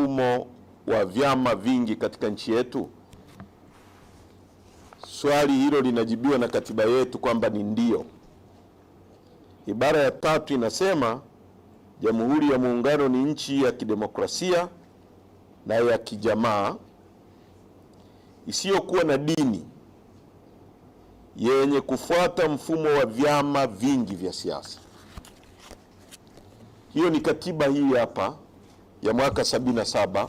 mfumo wa vyama vingi katika nchi yetu? Swali hilo linajibiwa na katiba yetu kwamba ni ndio. Ibara ya 3 inasema Jamhuri ya Muungano ni nchi ya kidemokrasia na ya kijamaa isiyokuwa na dini yenye kufuata mfumo wa vyama vingi vya siasa. Hiyo ni katiba hii hapa ya mwaka 77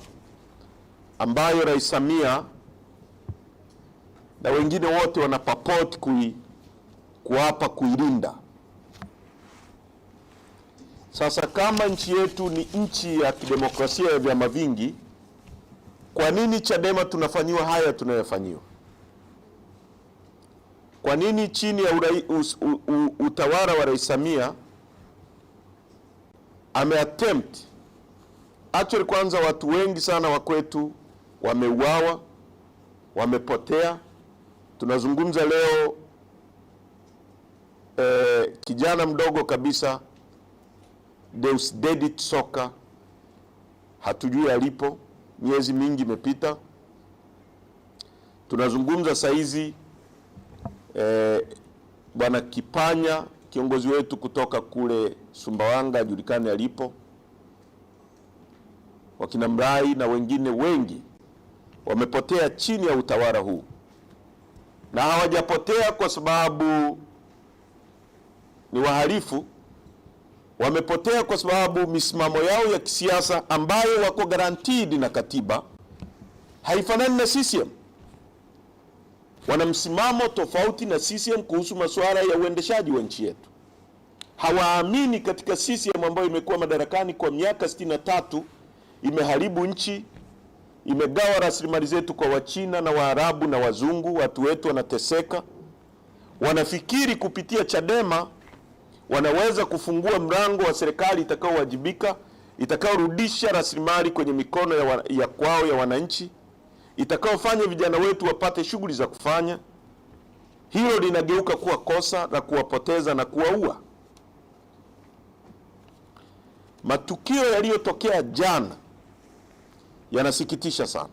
ambayo Rais Samia na wengine wote wanapapoti kuapa kuilinda. Sasa kama nchi yetu ni nchi ya kidemokrasia ya vyama vingi, kwa nini Chadema tunafanyiwa haya tunayofanyiwa? Kwa nini chini ya utawala wa Rais Samia ameattempt, actually kwanza watu wengi sana wa kwetu wameuawa, wamepotea. Tunazungumza leo kijana mdogo kabisa Deusdedit Soka, hatujui alipo, miezi mingi imepita. Tunazungumza saizi Bwana Kipanya, kiongozi wetu kutoka kule Sumbawanga, julikane alipo. Wakina Mrai na wengine wengi wamepotea chini ya utawala huu, na hawajapotea kwa sababu ni wahalifu. Wamepotea kwa sababu misimamo yao ya kisiasa ambayo wako guaranteed na katiba haifanani na CCM. Wana msimamo tofauti na CCM kuhusu masuala ya uendeshaji wa nchi yetu. Hawaamini katika CCM ambayo imekuwa madarakani kwa miaka 63, imeharibu nchi, imegawa rasilimali zetu kwa Wachina na Waarabu na Wazungu, watu wetu wanateseka. Wanafikiri kupitia Chadema wanaweza kufungua mlango wa serikali itakaowajibika, itakaorudisha rasilimali kwenye mikono ya kwao ya wananchi, itakaofanya vijana wetu wapate shughuli za kufanya. Hilo linageuka kuwa kosa la kuwapoteza na kuwaua. Matukio yaliyotokea jana yanasikitisha sana.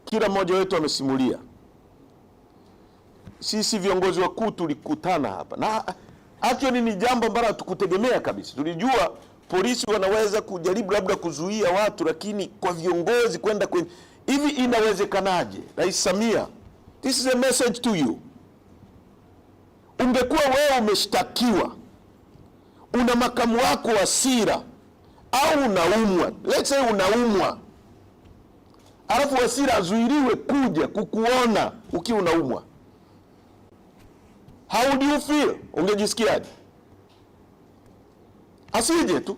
Kila mmoja wetu amesimulia. Sisi viongozi wakuu tulikutana hapa, na actually ni jambo ambalo hatukutegemea kabisa. Tulijua polisi wanaweza kujaribu labda kuzuia watu, lakini kwa viongozi kwenda kwenye hivi, inawezekanaje? Rais Samia, this is a message to you. Ungekuwa wewe umeshtakiwa, una makamu wako wa sira, au unaumwa, let's say unaumwa, alafu Wasira azuiliwe kuja kukuona ukiwa unaumwa, how do you feel? Ungejisikiaje? Asije tu.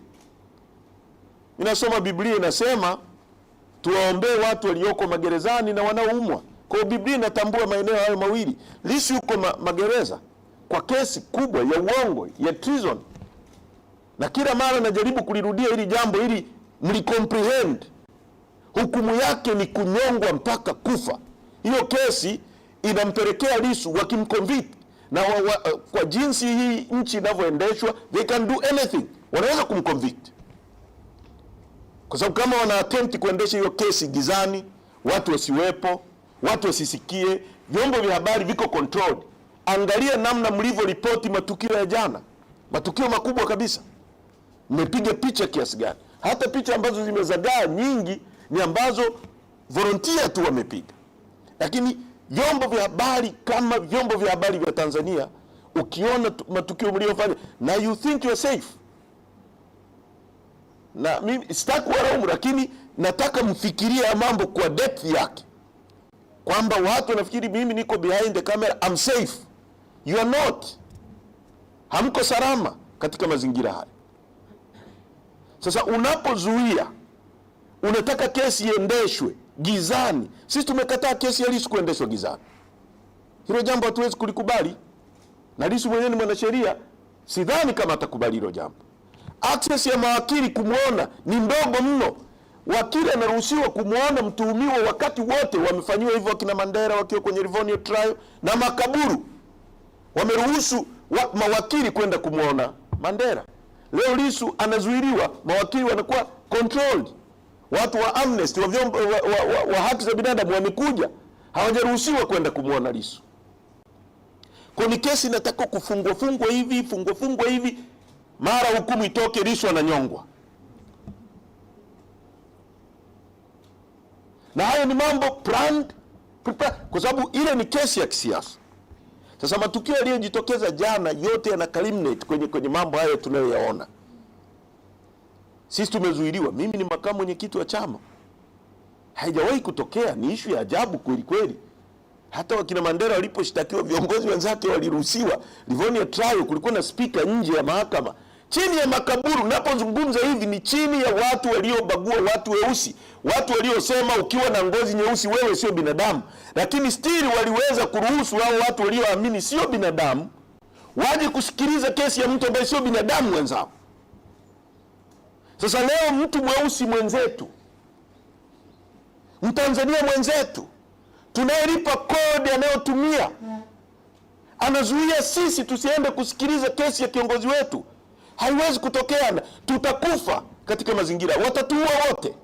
Ninasoma Biblia inasema tuwaombee watu walioko magerezani na wanaoumwa. Kwa hiyo Biblia inatambua maeneo hayo mawili. Lissu yuko magereza kwa kesi kubwa ya uongo, ya treason. Na kila mara najaribu kulirudia hili jambo ili mlicomprehend. Hukumu yake ni kunyongwa mpaka kufa. Hiyo kesi inampelekea Lissu wakimconvict, na kwa jinsi hii nchi inavyoendeshwa, they can do anything. Wanaweza kumconvict. Kwa sababu kama wana attempt kuendesha hiyo kesi gizani, watu wasiwepo, watu wasisikie, vyombo vya habari viko controlled. Angalia namna mlivyo ripoti matukio ya jana. Matukio makubwa kabisa. Mmepiga picha kiasi gani? Hata picha ambazo zimezagaa nyingi ni ambazo volunteer tu wamepiga. Lakini vyombo vya habari kama vyombo vya habari vya Tanzania, ukiona matukio mliofanya na you think you are safe. Na mimi sitaki kuwalaumu, lakini nataka mfikirie mambo kwa depth yake, kwamba watu wanafikiri mimi niko behind the camera, I'm safe. You are not. Hamko salama katika mazingira haya. Sasa unapozuia, unataka kesi iendeshwe gizani. Sisi tumekataa kesi ya Lissu kuendeshwa gizani. Hilo jambo hatuwezi kulikubali. Na Lissu mwenyewe ni mwanasheria, sidhani kama atakubali hilo jambo. Access ya mawakili kumuona ni ndogo mno. Wakili anaruhusiwa kumuona mtuhumiwa wakati wote. Wamefanyiwa hivyo wakina Mandela wakiwa kwenye Livonia trial, na Makaburu wameruhusu mawakili kwenda kumuona Mandela. Leo Lissu anazuiliwa, mawakili wanakuwa controlled. Watu wa Amnesty wa haki za binadamu wamekuja, hawajaruhusiwa kwenda kumwona Lissu. Kwa ni kesi inataka kufungwa hivi, mara hukumu itoke, Lissu ananyongwa. Na hayo ni mambo planned, kwa sababu ile ni kesi ya kisiasa. Sasa matukio yaliyojitokeza jana yote yana culminate kwenye mambo hayo tunayoyaona. Sisi tumezuiliwa, mimi ni makamu mwenyekiti wa chama. Haijawahi kutokea, ni issue ya ajabu kweli kweli. Hata wakina Mandela waliposhtakiwa, viongozi wenzake waliruhusiwa. Livonia trial, kulikuwa na speaker nje ya mahakama. Chini ya makaburu, napozungumza hivi ni chini ya watu waliobagua watu weusi. Watu waliosema ukiwa na ngozi nyeusi wewe sio binadamu. Lakini still waliweza kuruhusu hao watu walioamini sio binadamu waje kusikiliza kesi ya mtu ambaye sio binadamu wenzao. Sasa leo mtu mweusi mwenzetu, Mtanzania mwenzetu, tunayelipa kodi anayotumia, anazuia sisi tusiende kusikiliza kesi ya kiongozi wetu. Haiwezi kutokea, tutakufa katika mazingira, watatuua wote.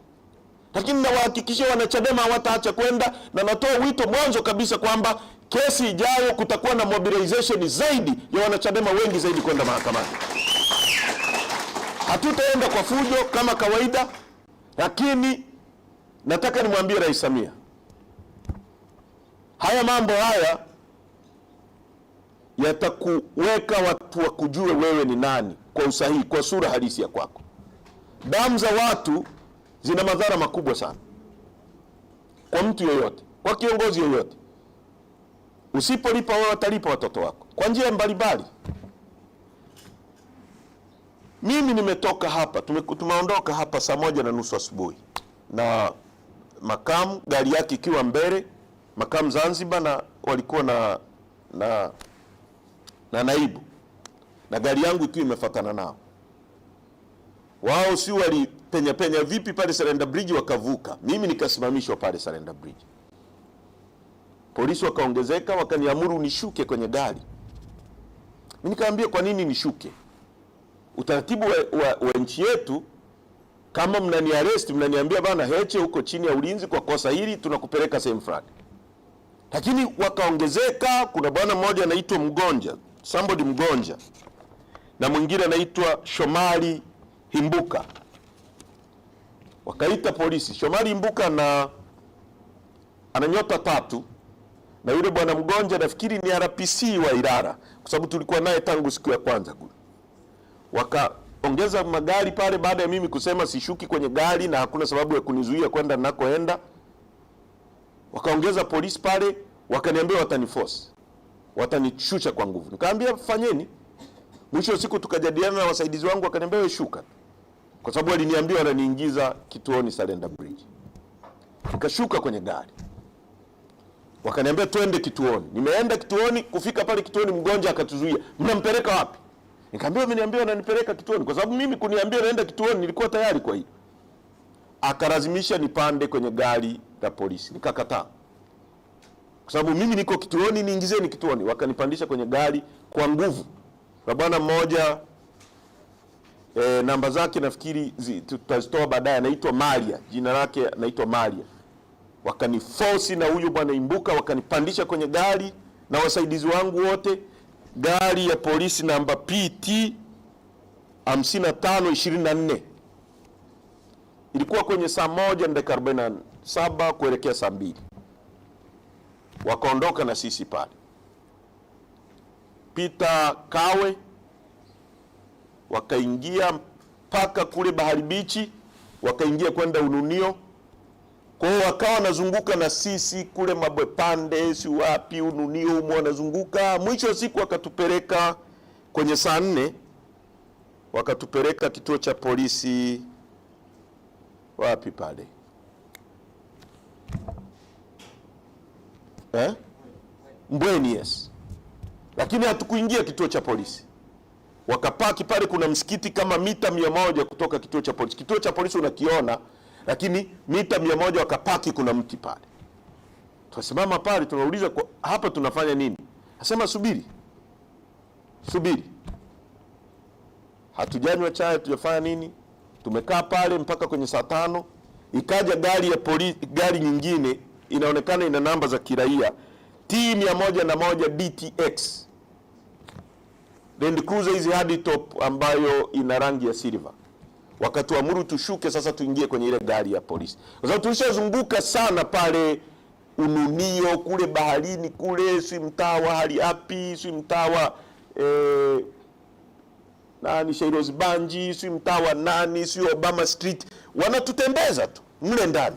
Lakini nawahakikishia wanachadema hawataacha kwenda, na natoa wito mwanzo kabisa kwamba kesi ijayo kutakuwa na mobilization zaidi ya wanachadema wengi zaidi kwenda mahakamani. Hatutaenda kwa fujo kama kawaida, lakini nataka nimwambie Rais Samia, haya mambo haya yatakuweka watu wakujue wewe ni nani kwa usahihi, kwa sura halisi ya kwako. Damu za watu zina madhara makubwa sana kwa mtu yoyote, kwa kiongozi yoyote. Usipolipa wewe, watalipa watoto wako kwa njia mbalimbali. Mimi nimetoka hapa, tumeondoka hapa saa 1:30 asubuhi na makamu, gari yake ikiwa mbele, makamu Zanzibar, na walikuwa na naibu, na gari yangu ikiwa imefuatana nao. Wao si walipenya vipi pale Surrender Bridge wakavuka, mimi nikasimamishwa pale Surrender Bridge. Polisi wakaongezeka, wakaniamuru nishuke kwenye gari. Mimi nikaambia kwa nini nishuke? Utaratibu wa nchi yetu, kama mnaniarrest, mnaniambia bana Heche huko chini ya ulinzi kwa kosa hili, tunakupeleka sehemu fulani. Lakini wakaongezeka, kuna bwana mmoja anaitwa Mgonja, somebody Mgonja, na mwingine anaitwa Shomari Himbuka. Wakaita polisi. Shomari Himbuka ana nyota 3, na yule bwana Mgonja nafikiri ni RPC wa Ilala, kwa sababu tulikuwa naye tangu siku ya kwanza kule. Wakaongeza magari pale baada ya mimi kusema sishuki kwenye gari na hakuna sababu ya kunizuia kwenda ninakoenda. Wakaongeza polisi pale, wakaniambia wataniforce, watanishusha kwa nguvu. Nikaambia fanyeni. Mwisho wa siku tukajadiliana na wasaidizi wangu, wakaniambia wewe shuka, kwa sababu waliniambia wananiingiza kituoni Surrender Bridge. Nikashuka kwenye gari, wakaniambia twende kituoni. Nimeenda kituoni, kufika pale kituoni Mgonja akatuzuia, mnampeleka wapi? Nikamwambia ameniambia ananipeleka kituoni, kwa sababu mimi kuniambia naenda kituoni nilikuwa tayari kwa hiyo. Akalazimisha nipande kwenye gari la polisi, nikakataa. Kwa sababu mimi niko kituoni, niingizeni kituoni. Wakanipandisha kwenye gari kwa nguvu. Na bwana mmoja namba zake nafikiri tutazitoa baadaye, anaitwa Maria, jina lake anaitwa Maria. Wakaniforce na huyu bwana Imbuka, wakanipandisha kwenye gari na wasaidizi wangu wote. Gari ya polisi namba PT 5524. Ilikuwa kwenye saa 1:47 kuelekea saa 2. Wakaondoka na sisi pale. Peter Kawe wakaingia mpaka kule Bahari Bichi, wakaingia kwenda Ununio. Kwa hiyo wakawa nazunguka na sisi kule Mabwepande, si wapi Ununio humo wanazunguka. Mwisho wa siku wakatupeleka kwenye saa 4, wakatupeleka kituo cha polisi wapi pale? Mbweni, yes. Lakini hatukuingia kituo cha polisi. Wakapaki pale, kuna msikiti kama mita 100 kutoka kituo cha polisi. Kituo cha polisi unakiona, lakini mita 100 wakapaki, kuna mti pale. Tunasimama pale, tunauliza hapa tunafanya nini? Asema subiri. Hatujanywa chai, hatujafanya nini? Tumekaa pale mpaka kwenye saa 5, ikaja gari ya polisi, gari nyingine inaonekana ina namba za kiraia T101 DTX, Land Cruiser hizi hadi top ambayo ina rangi ya silver. Wakatuamuru tushuke sasa tuingie kwenye ile gari ya polisi, kwa sababu tulishazunguka sana pale Ununio kule baharini kule, si mtaa wa hali api, si mtaa wa nani Shairoz Banji, si mtaa wa nani, si Obama Street. Wanatutembeza tu mle ndani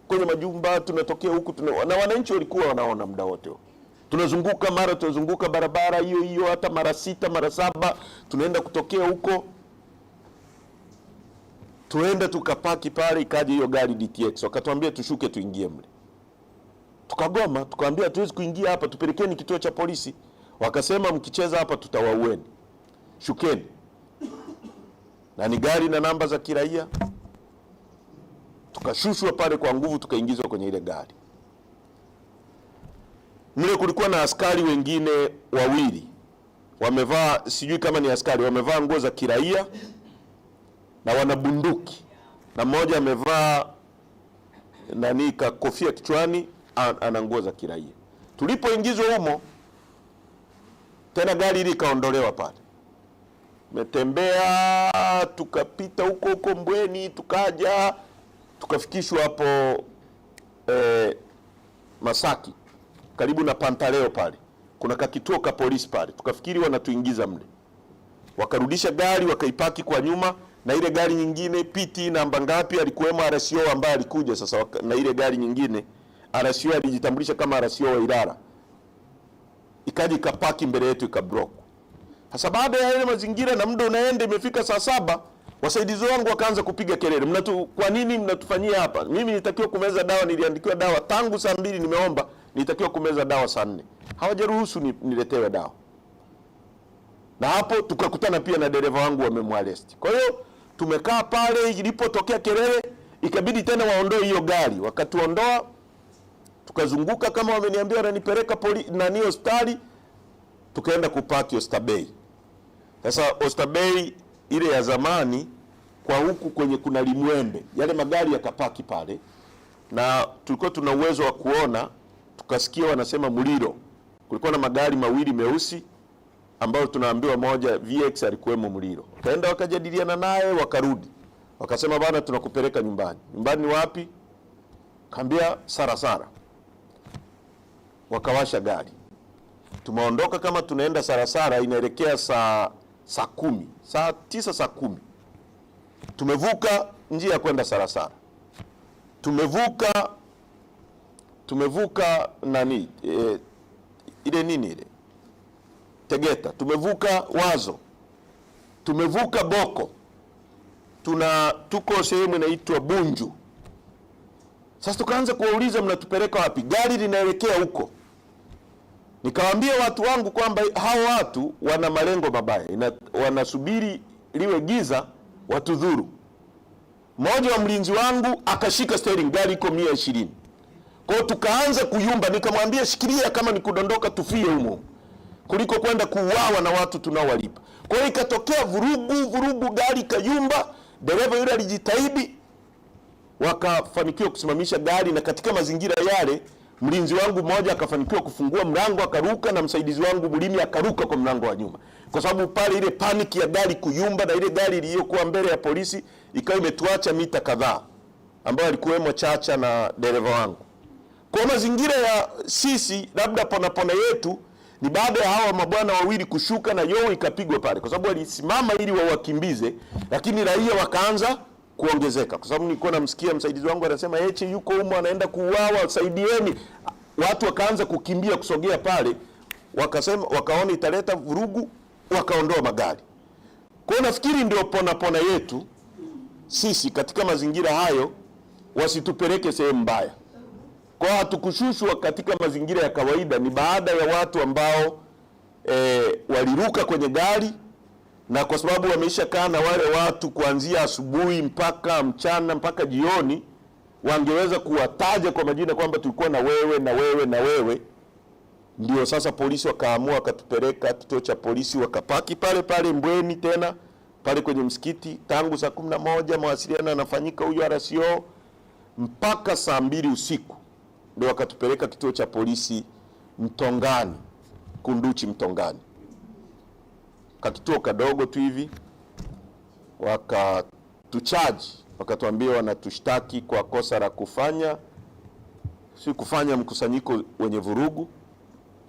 kwenye majumba, tunatokea huku na wananchi walikuwa wanaona muda wote. Tunazunguka, mara tunazunguka barabara hiyo hiyo hata mara 6 mara 7, tunaenda kutokea huko. Tuenda tukapaki pale, ikaja hiyo gari DTX, wakatuambia tushuke tuingie mle. Tukagoma, tukaambia hatuwezi kuingia hapa, tupelekeni kituo cha polisi. Wakasema mkicheza hapa tutawaueni, shukeni. Na ni gari na namba za kiraia. Tukashushwa pale kwa nguvu, tukaingizwa kwenye ile gari. Mle kulikuwa na askari wengine wawili, wamevaa, sijui kama ni askari, wamevaa nguo za kiraia na wana bunduki, na mmoja amevaa nani kofia kichwani, ana nguo za kiraia. Tulipoingizwa humo tena gari hili kaondolewa pale. Metembea tukapita huko Mbweni, tukaja tukafikishwa hapo Masaki karibu na Pantaleo pale. Kuna kakituo ka polisi pale. Tukafikiri wanatuingiza mle. Wakarudisha gari wakaipaki kwa nyuma, na ile gari nyingine PT namba ngapi alikuwemo RCO ambaye alikuja sasa, na ile gari nyingine RCO alijitambulisha kama RCO wa Ilala. Ikaja ikapaki mbele yetu ikablock. Sasa baada ya ile mazingira na muda unaenda, imefika saa 7, wasaidizi wangu wakaanza kupiga kelele, kwa nini mnatufanyia hapa? Mimi nilitakiwa kumeza dawa, niliandikiwa dawa tangu saa 2 nimeomba, nilitakiwa kumeza dawa saa 4. Hawajaruhusu niletewe dawa. Na hapo tukakutana pia na dereva wangu wamemwaresti. Kwa hiyo tumekaa pale, ilipotokea kelele ikabidi tena waondoe hiyo gari. Wakatuondoa, tukazunguka kama wameniambia wananipeleka nani hospitali, tukaenda kupaki Oysterbay. Sasa Oysterbay ile ya zamani, kwa huku kwenye kuna Limwembe, yale magari yakapaki pale, na tulikuwa tuna uwezo wa kuona, tukasikia wanasema Muliro. Kulikuwa na magari mawili meusi ambao tunaambiwa moja VX alikuwemo Muliro. Kaenda wakajadiliana naye, wakarudi. Wakasema bana, tunakupeleka nyumbani. Nyumbani ni wapi? Kaambia Sarasara. Wakawasha gari. Tumeondoka kama tunaenda Sarasara, inaelekea saa 10, saa 9 saa 10. Tumevuka njia ya kwenda Sarasara. Tumevuka nani? Ile nini ile? Tegeta. Tumevuka Wazo. Tumevuka Boko. Tuko sehemu inaitwa Bunju. Sasa tukaanza kuwauliza mnatupeleka wapi? Gari linaelekea huko. Nikawaambia watu wangu kwamba hao watu wana malengo mabaya, wanasubiri liwe giza watudhuru. Mmoja wa mlinzi wangu akashika steering, gari iko 120. Kwa hiyo tukaanza kuyumba, nikamwambia shikilia, kama ni kudondoka tufie humo kuliko kwenda kuuawa na watu tunaowalipa. Kwa hiyo ikatokea vurugu, gari kayumba, dereva yule alijitahidi, wakafanikiwa kusimamisha gari, na katika mazingira yale mlinzi wangu mmoja akafanikiwa kufungua mlango akaruka, na msaidizi wangu Mulimi akaruka kwa mlango wa nyuma, kwa sababu pale ile panic ya gari kuyumba na ile gari iliyokuwa mbele ya polisi ikawa imetuacha mita kadhaa, ambayo alikuwemo Chacha na dereva wangu. Kwa mazingira ya sisi labda pona yetu ni baada ya hawa mabwana wawili kushuka na yowe ikapigwa pale, kwa sababu walisimama ili wawakimbize, lakini raia wakaanza kuongezeka, kwa sababu nilikuwa namsikia msaidizi wangu anasema Heche yuko humo anaenda kuuawa, saidieni. Watu wakaanza kukimbia kusogea pale, wakaona italeta vurugu, wakaondoa magari. Kwa hiyo nafikiri ndio pona yetu sisi katika mazingira hayo, wasitupeleke sehemu mbaya. Kwa hatukushushwa katika mazingira ya kawaida, ni baada ya watu ambao waliruka kwenye gari, na kwa sababu wameisha kaa na wale watu kuanzia asubuhi mpaka mchana mpaka jioni, wangeweza kuwataja kwa majina kwamba tulikuwa na wewe na wewe na wewe. Ndio sasa polisi wakaamua wakatupeleka kituo cha polisi, wakapaki pale Mbweni tena pale kwenye msikiti tangu saa 11 mawasiliano yanafanyika, huyu RCO mpaka saa 2 usiku ndio wakatupeleka kituo cha polisi Mtongani, Kunduchi Mtongani, kakituo kadogo tu hivi. Wakatuchaji, wakatuambia wanatushtaki kwa kosa la kufanya mkusanyiko wenye vurugu,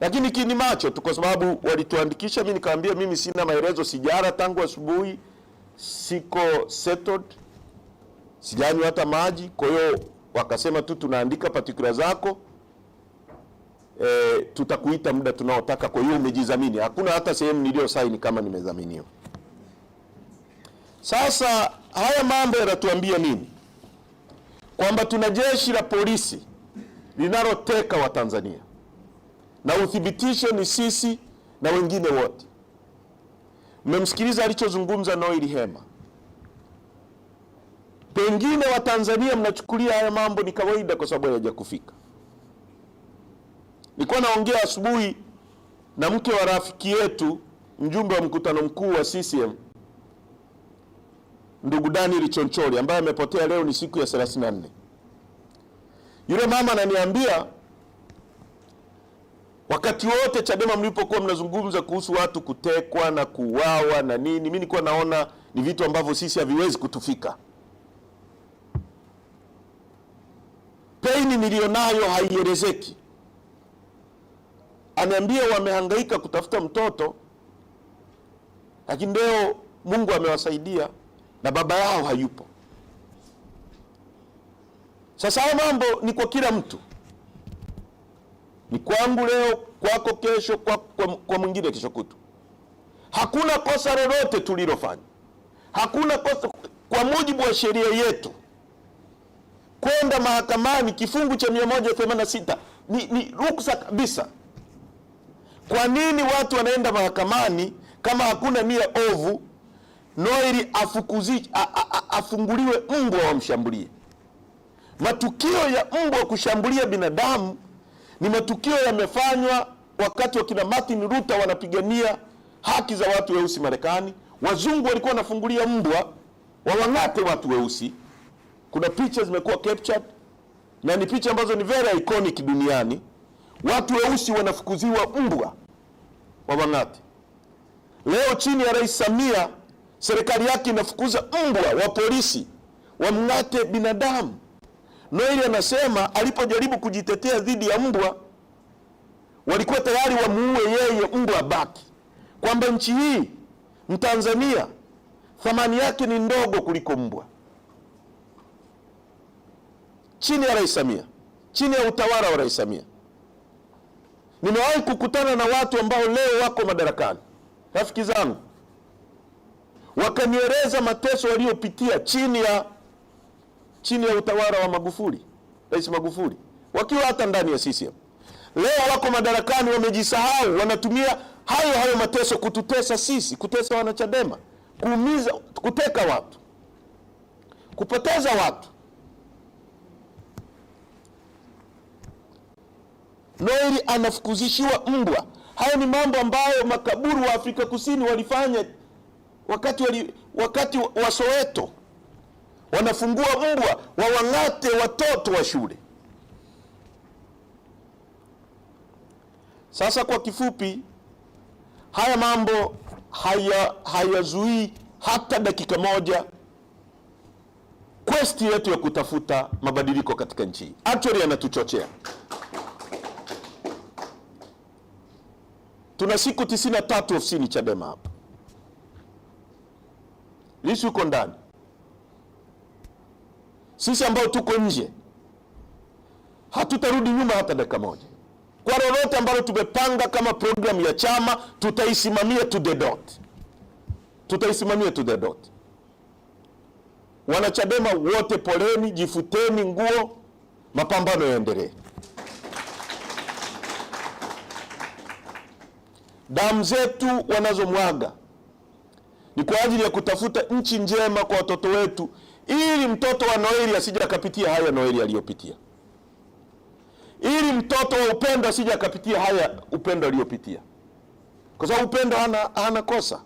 lakini kini macho tu, kwa sababu walituandikisha. Mimi nikamwambia mimi sina maelezo, sijara tangu asubuhi, siko settled, sijanywa hata maji. Kwa hiyo wakasema tu tunaandika particular zako, tutakuita muda tunaotaka. Kwa hiyo umejidhamini. Hakuna hata sehemu nilio saini kama nimedhaminiwa. Sasa haya mambo yanatuambia nini? Kwamba tuna jeshi la polisi linaloteka Watanzania, na uthibitisho ni sisi na wengine wote. Mmemsikiliza alichozungumza Noeli Hema. Pengine Watanzania mnachukulia haya mambo ni kawaida kwa sababu hayajakufika. Nilikuwa naongea asubuhi na mke wa rafiki yetu, mjumbe wa mkutano mkuu wa CCM, ndugu Daniel Chonchori, ambaye amepotea leo, ni siku ya 34. Yule mama ananiambia wakati wote Chadema mlipokuwa mnazungumza kuhusu watu kutekwa na kuuawa na nini, mimi nilikuwa naona ni vitu ambavyo sisi haviwezi kutufika. Paini nilionayo haielezeki. Aniambia wamehangaika kutafuta mtoto, lakini leo Mungu amewasaidia na baba yao hayupo. Sasa haya mambo ni kwa kila mtu. Ni kwangu leo, kwako kesho, kwa mwingine kesho kutu. Hakuna kosa lolote tulilofanya. Hakuna kosa kwa mujibu wa sheria yetu. Kwenda mahakamani kifungu cha 186 ni ruksa kabisa. Kwa nini watu wanaenda mahakamani kama hakuna nia ovu? Noeli afunguliwe mbwa wamshambulie. Matukio ya mbwa kushambulia binadamu ni matukio yamefanywa wakati wa kina Martin Luther wanapigania haki za watu weusi Marekani. Wazungu walikuwa wanafungulia mbwa wawang'ate watu weusi. Kuna picha zimekuwa captured na ni picha ambazo ni very iconic duniani. Watu weusi wanafukuziwa mbwa wawang'ate. Leo chini ya Rais Samia, serikali yake inafukuza mbwa wa polisi wamng'ate binadamu. Noeli anasema alipojaribu kujitetea dhidi ya mbwa, walikuwa tayari wamuue yeye, mbwa baki. Kwamba nchi hii, Mtanzania, thamani yake ni ndogo kuliko mbwa. Chini ya Rais Samia, chini ya utawala wa Rais Samia, nimewahi kukutana na watu ambao leo wako madarakani, rafiki zangu, wakanieleza mateso waliopitia chini ya utawala wa Magufuli, Rais Magufuli, wakiwa hata ndani ya CCM. Leo wako madarakani, wamejisahau, wanatumia hayo mateso kututesa sisi, kutesa wanachadema, kuumiza, kuteka watu, kupoteza watu. Noeli anafukuzishiwa mbwa. Hayo ni mambo ambayo makaburu wa Afrika Kusini walifanya wakati wa Soweto. Wanafungua mbwa wawang'ate watoto wa shule. Sasa kwa kifupi, haya mambo hayazuii hata dakika moja quest yetu ya kutafuta mabadiliko katika nchi. Actually yanatuchochea. Tuna siku 93 ofisini Chadema hapa. Lissu yuko ndani. Sisi ambao tuko nje hatutarudi nyuma hata dakika moja. Kwa lolote ambalo tumepanga kama program ya chama, tutaisimamia to the dot. Tutaisimamia to the dot. Wanachadema wote poleni, jifuteni nguo, mapambano yaendelee. Damu zetu wanazomwaga ni kwa ajili ya kutafuta nchi njema kwa watoto wetu, ili mtoto wa Noeli asije akapitia haya Noeli aliyopitia, ili mtoto wa Upendo asije akapitia haya Upendo aliyopitia, kwa sababu Upendo hana kosa.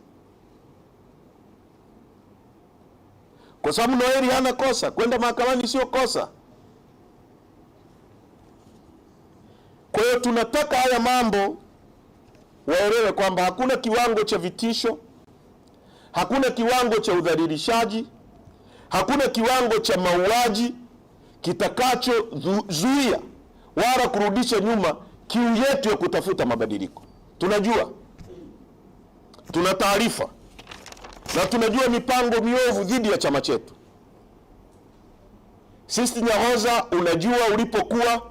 kwa sababu Noeli hana kosa. Kwenda mahakamani sio kosa. Kwa hiyo tunataka haya mambo waelewe kwamba hakuna kiwango cha vitisho, hakuna kiwango cha udhalilishaji, hakuna kiwango cha mauaji kitakachozuia wala kurudisha nyuma kiu yetu ya kutafuta mabadiliko. Tunajua, tuna taarifa na tunajua mipango miovu dhidi ya chama chetu. Sisi Nyahoza, unajua ulipokuwa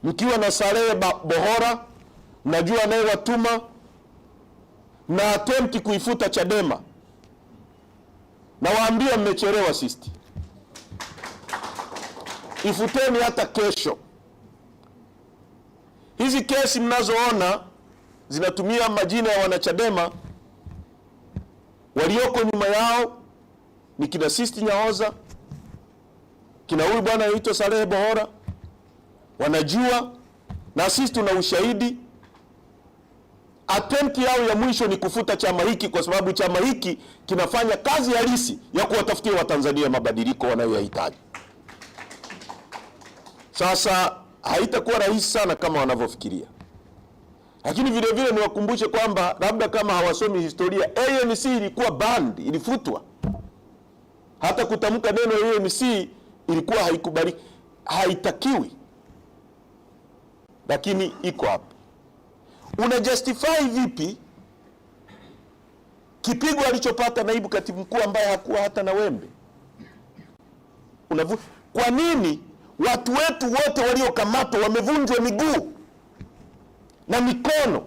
mkiwa na Salehe Bohora, mnajua anayewatuma na attempt kuifuta Chadema, na waambia mmechelewa. Sisi ifuteni hata kesho. Hizi kesi mnazoona zinatumia majina ya wanachadema, walioko nyuma yao ni kina Sisti Nyahoza, kina huyu bwana anaitwa Salehe Bohora. Wanajua, na sisi tuna ushahidi. Attempt yao ya mwisho ni kufuta chama hiki, kwa sababu chama hiki kinafanya kazi halisi ya kuwatafutia Watanzania mabadiliko wanayoyahitaji. Sasa haitakuwa rahisi sana kama wanavyofikiria, lakini vile vile niwakumbushe kwamba labda kama hawasomi historia, ANC ilikuwa banned, ilifutwa. Hata kutamka neno ANC ilikuwa haikubaliki, haitakiwi, lakini iko hapa. Una justify vipi kipigo alichopata naibu katibu mkuu ambaye hakuwa hata na wembe? Kwa nini watu wetu wote waliokamatwa wamevunjwa miguu na mikono?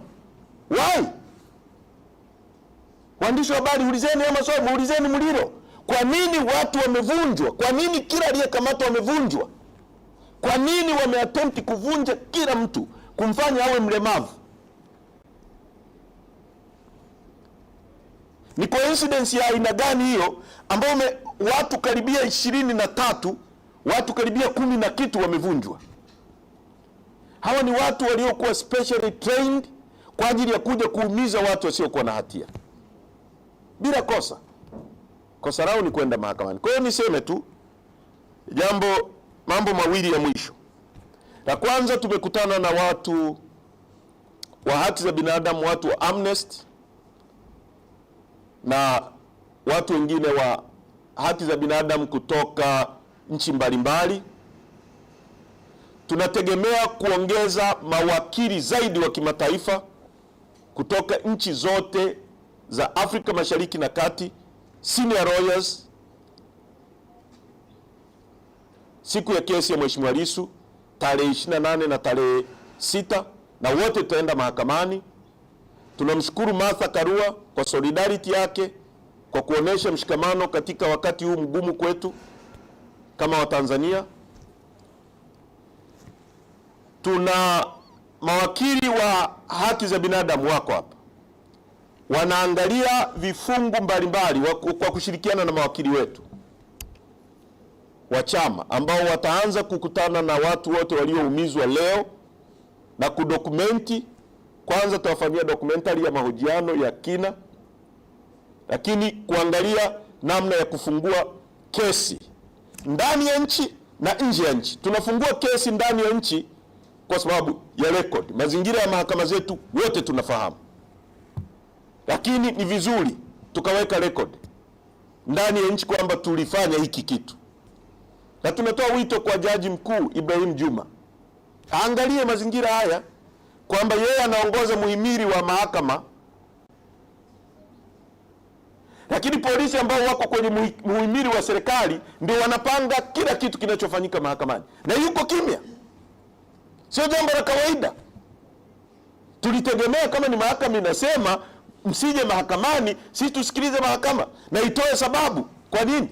Why? Waandishi wa habari, ulizeni ama swali, ulizeni Muliro. Kwa nini watu wamevunjwa? Kwa nini kila aliyekamatwa wamevunjwa? Kwa nini wameattempt kuvunja kila mtu, kumfanya awe mlemavu? Ni coincidence ya aina gani hiyo ambayo watu karibia 23, watu karibia 10 na kitu wamevunjwa? Hawa ni watu waliokuwa specially trained kwa ajili ya kuja kuumiza watu wasiokuwa na hatia bila kosa. Kosa lao ni kwenda mahakamani. Kwa hiyo niseme tu mambo mawili ya mwisho. La kwanza, tumekutana na watu wa haki za binadamu, watu wa Amnesty na watu wengine wa haki za binadamu kutoka nchi mbalimbali. Tunategemea kuongeza mawakili zaidi wa kimataifa kutoka nchi zote za Afrika Mashariki na Kati, senior lawyers, siku ya kesi ya Mheshimiwa Lissu tarehe 28 na tarehe 6, na wote tutaenda mahakamani. Tunamshukuru Martha Karua kwa solidarity yake, kwa kuonesha mshikamano katika wakati huu mgumu kwetu kama Watanzania. Tuna mawakili wa haki za binadamu wako hapa, wanaangalia vifungu mbalimbali kwa kushirikiana na mawakili wetu wa chama, ambao wataanza kukutana na watu wote walioumizwa leo na kudokumenti. Kwanza tutawafanyia documentary ya mahojiano ya kina, lakini kuangalia namna ya kufungua kesi ndani ya nchi na nje ya nchi. Tunafungua kesi ndani ya nchi kwa sababu ya record, mazingira ya mahakama zetu wote tunafahamu, lakini ni vizuri tukaweka record ndani ya nchi kwamba tulifanya hiki kitu. Na tunatoa wito kwa Jaji Mkuu Ibrahim Juma aangalie mazingira haya, kwamba yeye anaongoza muhimili wa mahakama, lakini polisi ambao wako kwenye muhimili wa serikali ndio wanapanga kila kitu kinachofanyika mahakamani, na yuko kimya. Sio jambo la kawaida. Tulitegemea kama ni mahakama inasema msije mahakamani, sisi tusikilize mahakama na itoe sababu kwa nini.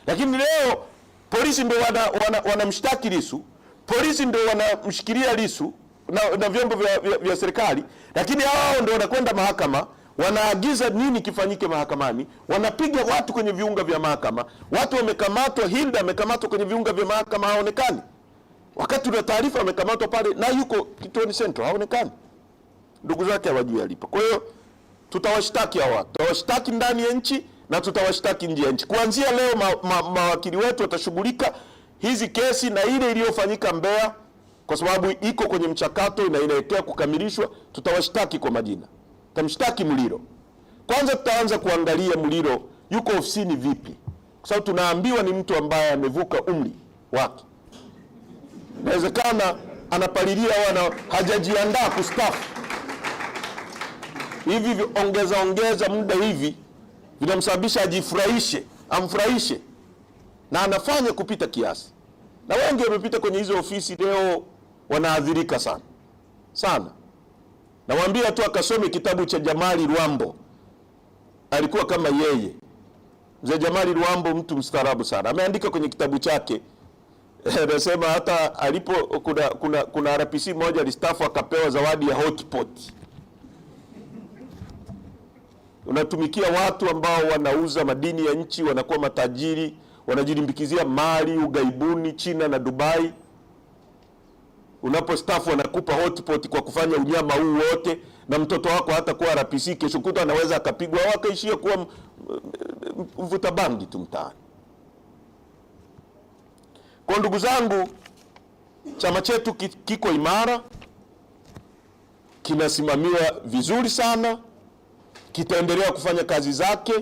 Lakini leo polisi ndio wanamshtaki Lissu, polisi ndio wanamshikilia Lissu na vyombo vya serikali, lakini hao ndio wanakwenda mahakama, wanaagiza nini kifanyike mahakamani, wanapiga watu kwenye viunga vya mahakama. Watu wamekamatwa, Hilda amekamatwa kwenye viunga vya mahakama, haonekani. Wakati tuna taarifa amekamatwa pale na yuko kituoni Central, haonekani. Ndugu zake hawajui alipo. Kwa hiyo tutawashtaki hawa, tutawashtaki ndani ya nchi na tutawashtaki nje ya nchi. Kuanzia leo mawakili wetu watashughulika hizi kesi na ile iliyofanyika Mbeya, kwa sababu iko kwenye mchakato na inaelekea kukamilishwa. Tutawashtaki kwa majina. Tutamshtaki Muliro. Kwanza tutaanza kuangalia Muliro yuko ofisini vipi, kwa sababu tunaambiwa ni mtu ambaye amevuka umri wake. Inawezekana anapalilia au hajajiandaa kustafu. Hivi ongeza muda hivi vinamsababisha ajifurahishe, amfurahishe, na anafanya kupita kiasi. Na wengi wamepita kwenye hizo ofisi leo wanaadhirika sana sana. Namwambia tu akasome kitabu cha Jamali Rwambo, alikuwa kama yeye. Mzee Jamali Rwambo mtu mstaarabu sana, ameandika kwenye kitabu chake anasema hata alipo kuna RPC moja alistafu akapewa zawadi ya hotpot. Unatumikia watu ambao wanauza madini ya nchi, wanakuwa matajiri, wanajilimbikizia mali ugaibuni China na Dubai. Unapostafu wanakupa hotpot kwa kufanya unyama huu wote, na mtoto wako hata kuwa RPC kesho kutwa anaweza akapigwa au akaishia kuwa mvuta bangi tu mtaani. Kwa ndugu zangu, chama chetu kiko imara, kinasimamiwa vizuri sana, kitaendelea kufanya kazi zake.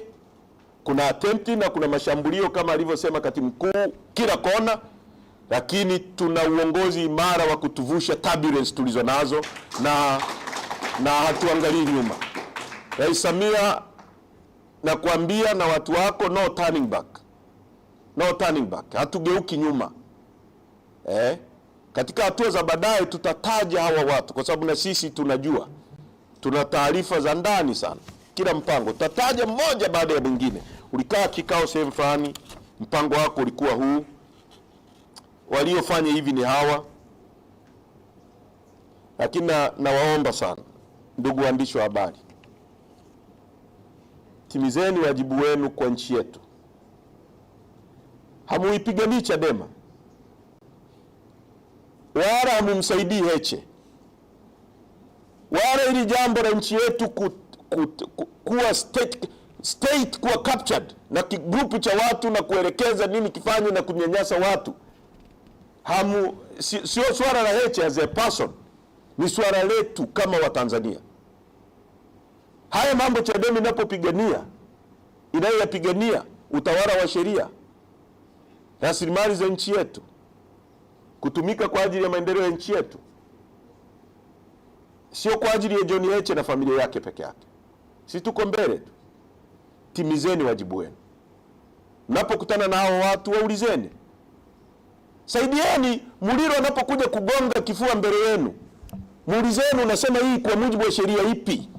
Kuna attempt na kuna mashambulio kama alivyosema katibu mkuu kila kona, lakini tuna uongozi imara wa kutuvusha turbulence tulizo nazo na hatuangalii nyuma. Rais Samia na kuambia na watu wako, no turning back. No turning back. Hatugeuki nyuma. Katika hatua za baadaye tutataja hawa watu, kwa sababu na sisi tunajua. Tuna taarifa za ndani sana. Kila mpango tutataja mmoja baada ya mwingine. Ulikaa kikao sehemu fulani, mpango wako ulikuwa huu. Waliofanya hivi ni hawa. Lakini nawaomba sana ndugu waandishi wa habari, timizeni wajibu wenu kwa nchi yetu. Hamuipiganii Chadema wala hamumsaidii Heche, wala ili jambo la nchi yetu kuwa state kuwa captured na kigrupu cha watu na kuelekeza nini kifanywe na kunyanyasa watu. Sio swala la Heche as a person, ni swala letu kama Watanzania. Haya mambo Chadema inayoyapigania utawala wa sheria, rasilimali za nchi yetu, kutumika kwa ajili ya maendeleo ya nchi yetu, sio kwa ajili ya John Heche na familia yake peke yake. Sisi tuko mbele tu. Timizeni wajibu wenu. Mnapokutana na hao watu waulizeni. Saidieni Muliro anapokuja kugonga kifua mbele yenu. Muulizeni, unasema hii kwa mujibu wa sheria ipi?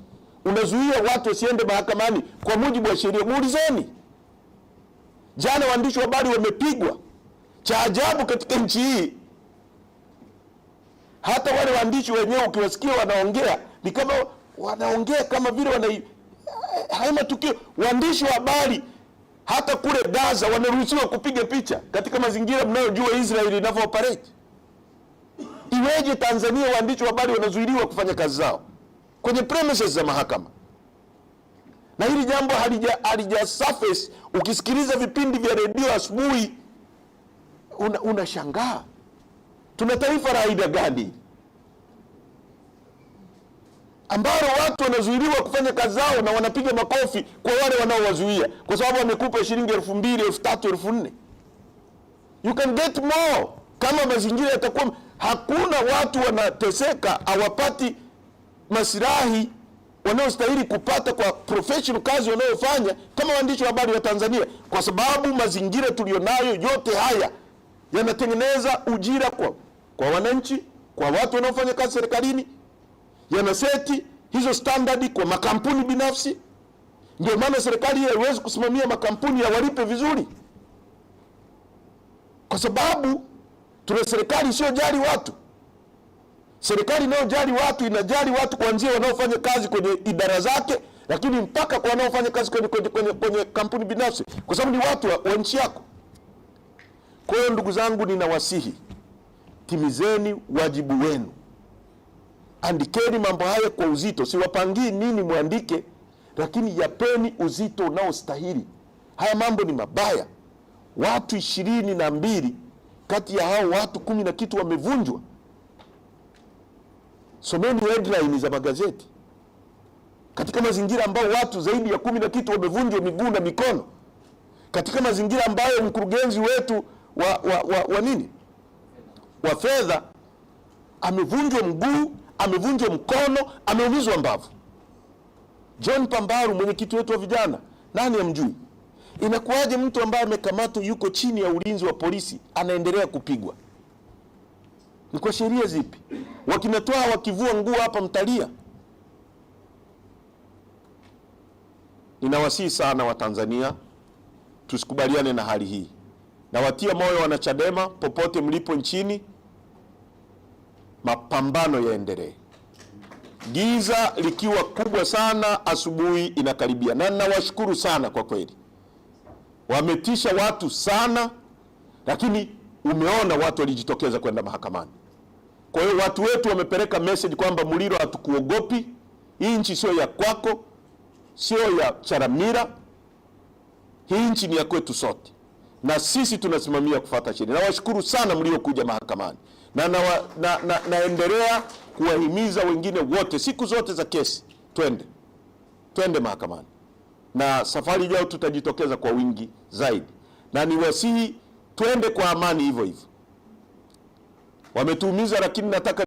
Unazuia watu wasiende mahakamani kwa mujibu wa sheria. Muulizeni. Jana waandishi wa habari wamepigwa. Cha ajabu katika nchi hii, hata wale waandishi wenyewe ukiwasikia wanaongea ni kama wanaongea kama vile haima tukio. Waandishi wa habari hata kule Gaza wanaruhusiwa kupiga picha katika mazingira mnayojua Israeli inavyo-operate. Iweje Tanzania waandishi wa habari wanazuiliwa kufanya kazi zao kwenye premises za mahakama? Na hili jambo halija surface. Ukisikiliza vipindi vya redio asubuhi unashangaa. Tuna taifa la aina gani ambao watu wanazuiliwa kufanya kazi zao na wanapiga makofi kwa wale wanaowazuia kwa sababu wamekupa shilingi 2,000, 3,000, 4,000? You can get more kama mazingira yatakuwa. Hakuna watu wanateseka hawapati maslahi wanaostahili kupata kwa professional kazi wanayofanya kama waandishi wa habari wa Tanzania, kwa sababu mazingira tulionayo yote haya yanatengeneza ujira kwa wananchi, kwa watu wanaofanya kazi serikalini, yanaseti hizo standard kwa makampuni binafsi. Ndio maana serikali haiwezi kusimamia makampuni ya walipe vizuri, kwa sababu tuna serikali sio jali watu. Serikali inayojali watu inajali watu kuanzia wanaofanya kazi kwenye idara zake, lakini mpaka kwa wanaofanya kazi kwenye kampuni binafsi, kwa sababu ni watu wa nchi yako. Kwa hiyo ndugu zangu, ninawasihi timizeni wajibu wenu. Andikeni mambo haya kwa uzito. Siwapangii nini muandike, lakini yapeni uzito unaostahili. Haya mambo ni mabaya. Watu 22 kati ya hao watu 10 na kitu wamevunjwa. Someni headline za magazeti. Katika mazingira ambayo watu zaidi ya 10 na kitu wamevunjwa miguu na mikono. Katika mazingira ambayo mkurugenzi wetu wa fedha amevunjwa mguu, amevunjwa mkono, ameumizwa mbavu. John Pambaru, mwenyekiti wetu wa vijana, nani amjui? Inakuwaje mtu ambaye amekamatwa yuko chini ya ulinzi wa polisi anaendelea kupigwa? Ni kwa sheria zipi? Wakinatoa wakivua nguo hapa mtalia. Ninawasihi sana Watanzania tusikubaliane na hali hii. Na watia moyo wanachadema popote mlipo nchini, mapambano yaendelee. Giza likiwa kubwa sana, asubuhi inakaribia. Na ninawashukuru sana kwa kweli. Wametisha watu sana, lakini umeona watu walijitokeza kwenda mahakamani. Kwa hiyo watu wetu wamepeleka message kwamba Muliro, hatukuogopi. Hii nchi sio ya kwako, sio ya Charamira. Hii nchi ni ya kwetu sote. Na sisi tunasimamia kufuata sheria. Nawashukuru sana mliokuja mahakamani. Na naendelea kuwahimiza wengine wote siku zote za kesi, twende mahakamani. Na safari ijayo tutajitokeza kwa wingi zaidi. Na niwasihi twende kwa amani hivyo hivyo. Wametuumiza, lakini nataka